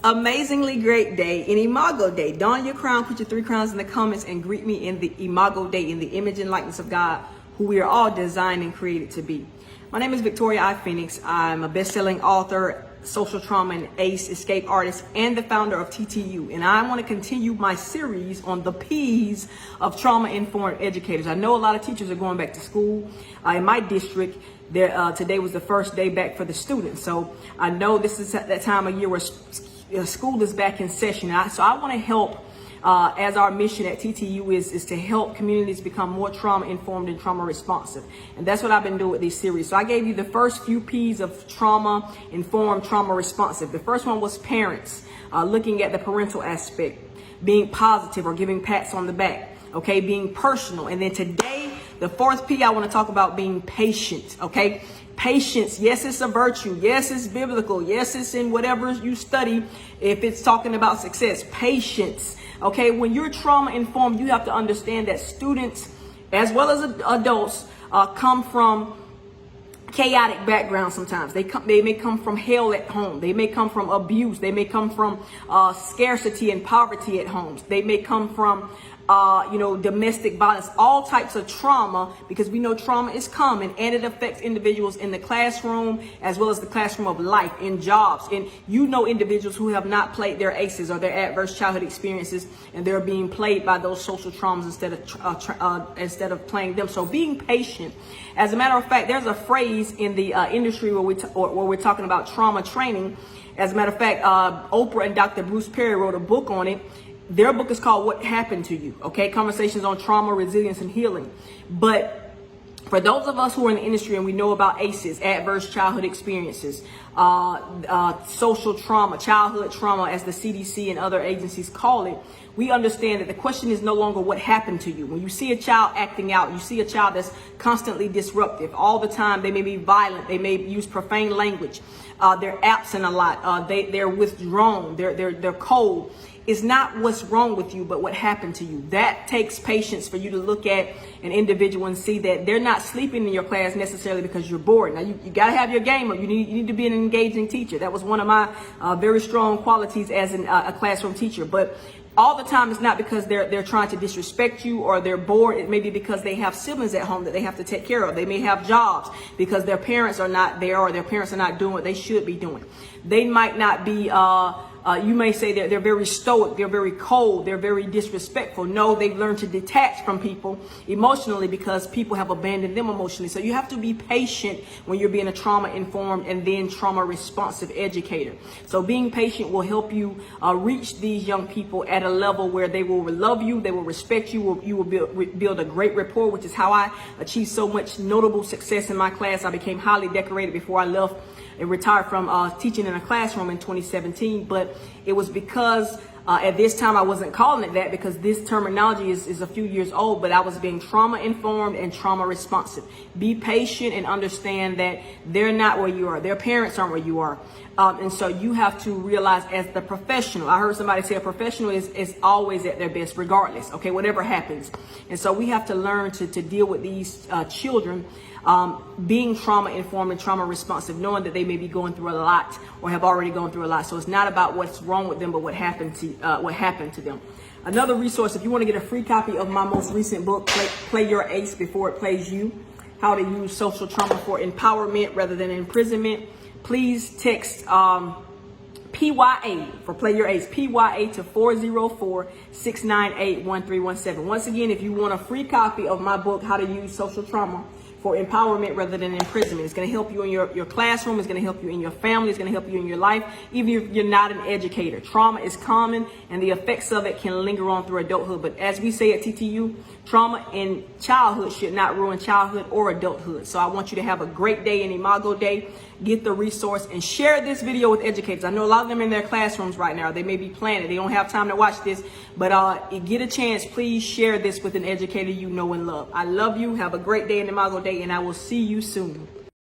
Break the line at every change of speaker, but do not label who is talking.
Amazingly great day, an Imago Day. Don your crown, put your 3 crowns in the comments, and greet me in the Imago Day, in the image and likeness of God, who we are all designed and created to be. My name is Victoria I. Phoenix. I'm a best-selling author, social trauma and ACE escape artist, and the founder of TTU. And I want to continue my series on the P's of trauma-informed educators. I know a lot of teachers are going back to school. In my district, today was the first day back for the students. So I know this is at that time of year where school is back in session. So I want to help, as our mission at TTU is to help communities become more trauma informed and trauma responsive. And that's what I've been doing with these series. So I gave you the first few P's of trauma informed, trauma responsive. The first one was parents, looking at the parental aspect, being positive or giving pats on the back, okay, being personal. And then today, the fourth P, I want to talk about being patient, okay? Patience, yes, it's a virtue. Yes, it's biblical. Yes, it's in whatever you study. If it's talking about success, patience. Okay, when you're trauma informed, you have to understand that students, as well as adults, come from chaotic backgrounds. Sometimes they may come from hell at home. They may come from abuse. They may come from scarcity and poverty at homes. They may come from domestic violence, all types of trauma, because we know trauma is common and it affects individuals in the classroom as well as the classroom of life, in jobs. And individuals who have not played their ACEs or their adverse childhood experiences, and they're being played by those social traumas instead of playing them. So being patient. As a matter of fact, there's a phrase in the industry where we're talking about trauma training. As a matter of fact, Oprah and Dr. Bruce Perry wrote a book on it. Their book is called What Happened to You, okay? Conversations on trauma, resilience, and healing. But for those of us who are in the industry and we know about ACEs, adverse childhood experiences, social trauma, childhood trauma, as the CDC and other agencies call it, we understand that the question is no longer what happened to you. When you see a child acting out, you see a child that's constantly disruptive all the time. They may be violent. They may use profane language. They're absent a lot. They're withdrawn. They're cold. It's not what's wrong with you, but what happened to you. That takes patience for you to look at an individual and see that they're not sleeping in your class necessarily because you're bored. Now, you got to have your game up. You need to be an engaging teacher. That was one of my very strong qualities as a classroom teacher. But all the time, it's not because they're trying to disrespect you or they're bored. It may be because they have siblings at home that they have to take care of. They may have jobs because their parents are not there or their parents are not doing what they should be doing. They might not be, you may say that they're very stoic, they're very cold, they're very disrespectful. No, they've learned to detach from people emotionally because people have abandoned them emotionally. So you have to be patient when you're being a trauma-informed and then trauma-responsive educator. So being patient will help you reach these young people at a level where they will love you, they will respect you, you will build a great rapport, which is how I achieved so much notable success in my class. I became highly decorated before I left and retired from teaching in a classroom in 2017. But it was because at this time I wasn't calling it that, because this terminology is a few years old, but I was being trauma informed and trauma responsive. Be patient and understand that they're not where you are. Their parents aren't where you are. And so you have to realize, as the professional, I heard somebody say a professional is always at their best regardless, okay, whatever happens. And so we have to learn to deal with these children being trauma informed and trauma responsive, knowing that they may be going through a lot or have already gone through a lot. So it's not about what's wrong with them, but what happened to them. Another resource, if you want to get a free copy of my most recent book, Play Your ACE Before It Plays You, How to Use Social Trauma for Empowerment Rather Than Imprisonment, please text PYA for Play Your ACE, PYA to 404-698-1317. Once again, if you want a free copy of my book, How to Use Social Trauma for Empowerment Rather Than Imprisonment, it's going to help you in your classroom. It's going to help you in your family. It's going to help you in your life, even if you're not an educator. Trauma is common, and the effects of it can linger on through adulthood. But as we say at TTU, trauma in childhood should not ruin childhood or adulthood. So I want you to have a great day, an Imago Day. Get the resource and share this video with educators. I know a lot of them in their classrooms right now. They may be planning. They don't have time to watch this, but get a chance. Please share this with an educator you know and love. I love you. Have a great day, an Imago Day, and I will see you soon.